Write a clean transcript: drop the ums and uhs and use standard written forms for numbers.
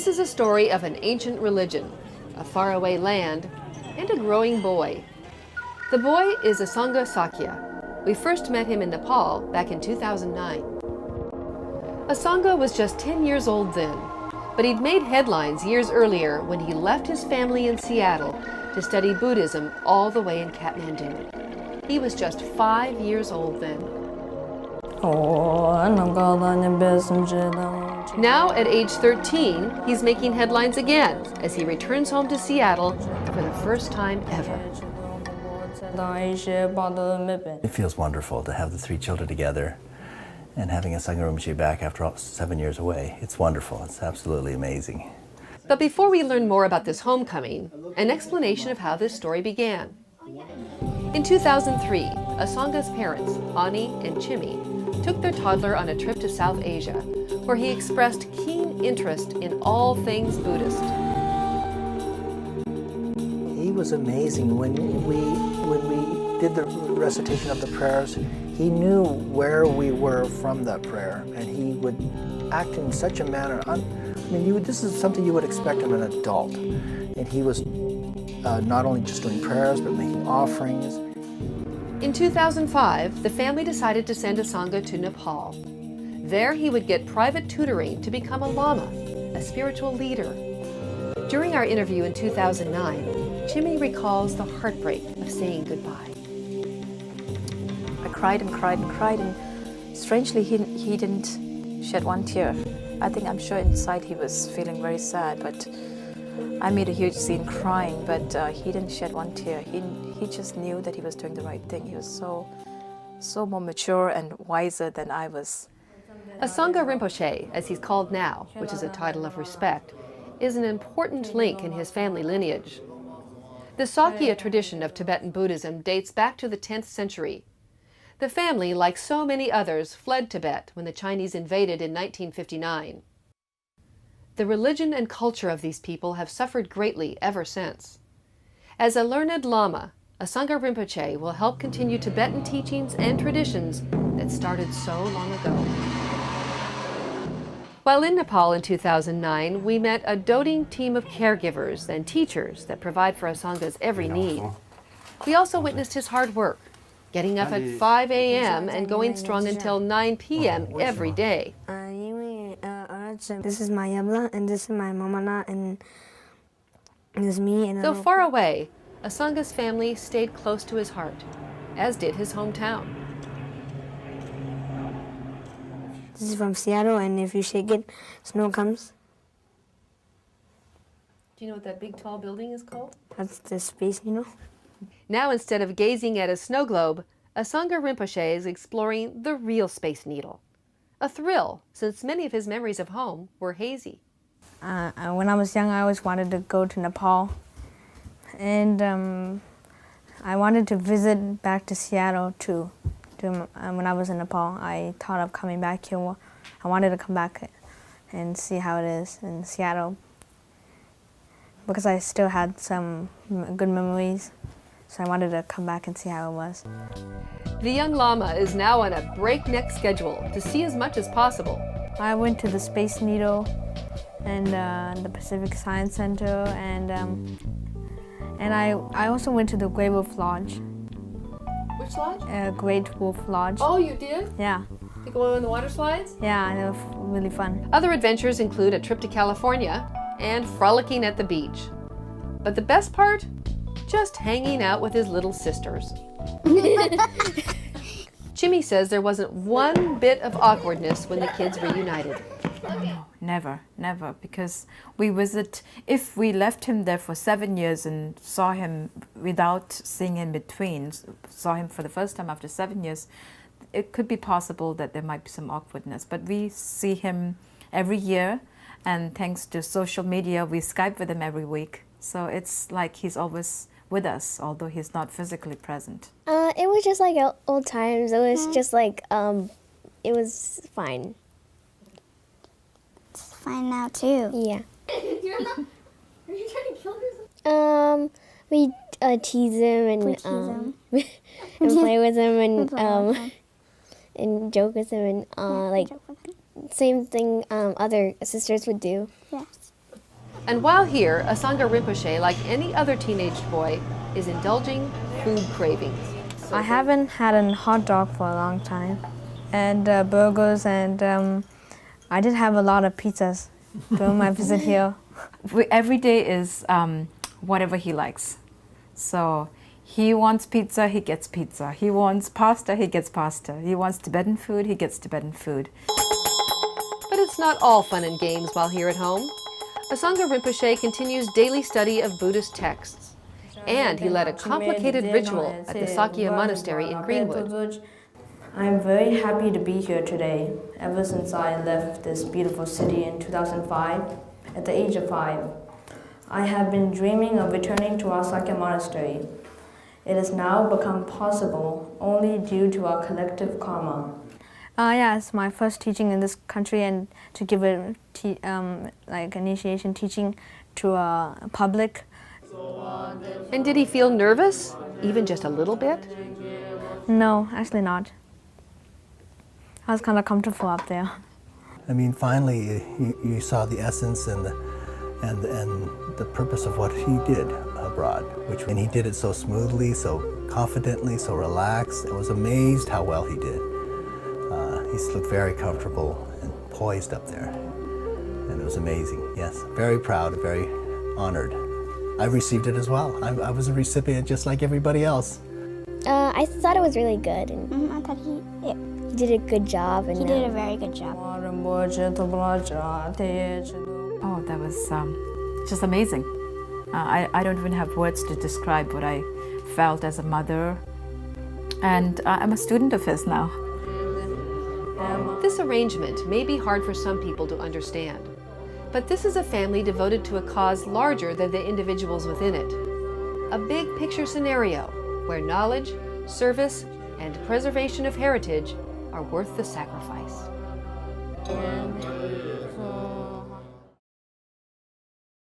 This is a story of an ancient religion, a faraway land, and a growing boy. The boy is Asanga Sakya. We first met him in Nepal back in 2009. Asanga was just 10 years old then, but he'd made headlines years earlier when he left his family in Seattle to study Buddhism all the way in Kathmandu. He was just 5 years old then. Now, at age 13, he's making headlines again as he returns home to Seattle for the first time ever. It feels wonderful to have the three children together and having Asanga Rinpoche back after 7 years away. It's wonderful. It's absolutely amazing. But before we learn more about this homecoming, an explanation of how this story began. In 2003, Asanga's parents, Ani and Chimi, took their toddler on a trip to South Asia, where he expressed keen interest in all things Buddhist. He was amazing. When we did the recitation of the prayers, he knew where we were from that prayer, and he would act in such a manner. This is something you would expect of an adult. And he was not only just doing prayers, but making offerings. In 2005, the family decided to send Asanga to Nepal. There he would get private tutoring to become a lama, a spiritual leader. During our interview in 2009, Chimi recalls the heartbreak of saying goodbye. I cried and cried and cried, and strangely he didn't shed one tear. I'm sure inside he was feeling very sad, but I made a huge scene crying, but he didn't shed one tear. He just knew that he was doing the right thing. He was so more mature and wiser than I was. Asanga Rinpoche, as he's called now, which is a title of respect, is an important link in his family lineage. The Sakya tradition of Tibetan Buddhism dates back to the 10th century. The family, like so many others, fled Tibet when the Chinese invaded in 1959. The religion and culture of these people have suffered greatly ever since. As a learned Lama, Asanga Rinpoche will help continue Tibetan teachings and traditions that started so long ago. While in Nepal in 2009, we met a doting team of caregivers and teachers that provide for Asanga's every need. We also witnessed his hard work, getting up at 5 a.m. and going strong until 9 p.m. every day. This is my Yabla, and this is my Mamana, and this is me. And Though far away, Asanga's family stayed close to his heart, as did his hometown. This is from Seattle, and if you shake it, snow comes. Do you know what that big tall building is called? That's the Space Needle. Now, instead of gazing at a snow globe, Asanga Rinpoche is exploring the real Space Needle. A thrill, since many of his memories of home were hazy. When I was young, I always wanted to go to Nepal. And I wanted to visit back to Seattle too. When I was in Nepal, I thought of coming back here. I wanted to come back and see how it is in Seattle, because I still had some good memories. So I wanted to come back and see how it was. The young Lama is now on a breakneck schedule to see as much as possible. I went to the Space Needle and the Pacific Science Center, and I also went to the Great Wolf Lodge. Which lodge? Great Wolf Lodge. Oh, you did? Yeah. You go on the water slides? Yeah, it was really fun. Other adventures include a trip to California and frolicking at the beach. But the best part? Just hanging out with his little sisters. Chimi says there wasn't one bit of awkwardness when the kids reunited. No, never, because if we left him there for 7 years and saw him without seeing in between, saw him for the first time after 7 years, it could be possible that there might be some awkwardness. But we see him every year, and thanks to social media, we Skype with him every week. So it's like he's always with us, although he's not physically present. It was just like old times. It was just like, it was fine. It's fine now too. Yeah. Are you trying to kill yourself? We tease him and and play with him and joke with him and like same thing other sisters would do. Yes. And while here, Asanga Rinpoche, like any other teenage boy, is indulging food cravings. I haven't had a hot dog for a long time, and burgers, and I did have a lot of pizzas during my visit here. Every day is whatever he likes. So he wants pizza, he gets pizza. He wants pasta, he gets pasta. He wants Tibetan food, he gets Tibetan food. But it's not all fun and games while here at home. Asanga Rinpoche continues daily study of Buddhist texts. And he led a complicated ritual at the Sakya Monastery in Greenwood. I'm very happy to be here today, ever since I left this beautiful city in 2005, at the age of 5. I have been dreaming of returning to our Sakya Monastery. It has now become possible only due to our collective karma. Yeah, it's my first teaching in this country, and to give a like initiation teaching to a public. And did he feel nervous, even just a little bit? No, actually not. I was kind of comfortable up there. I mean, finally, you saw the essence and the purpose of what he did abroad, and he did it so smoothly, so confidently, so relaxed. I was amazed how well he did. He looked very comfortable and poised up there, and it was amazing. Yes, very proud, very honored. I received it as well. I was a recipient just like everybody else. I thought it was really good, and I thought he did a good job. And he did a very good job. Oh, that was just amazing. I don't even have words to describe what I felt as a mother. And I'm a student of his now. This arrangement may be hard for some people to understand, but this is a family devoted to a cause larger than the individuals within it. A big picture scenario where knowledge, service, and preservation of heritage are worth the sacrifice.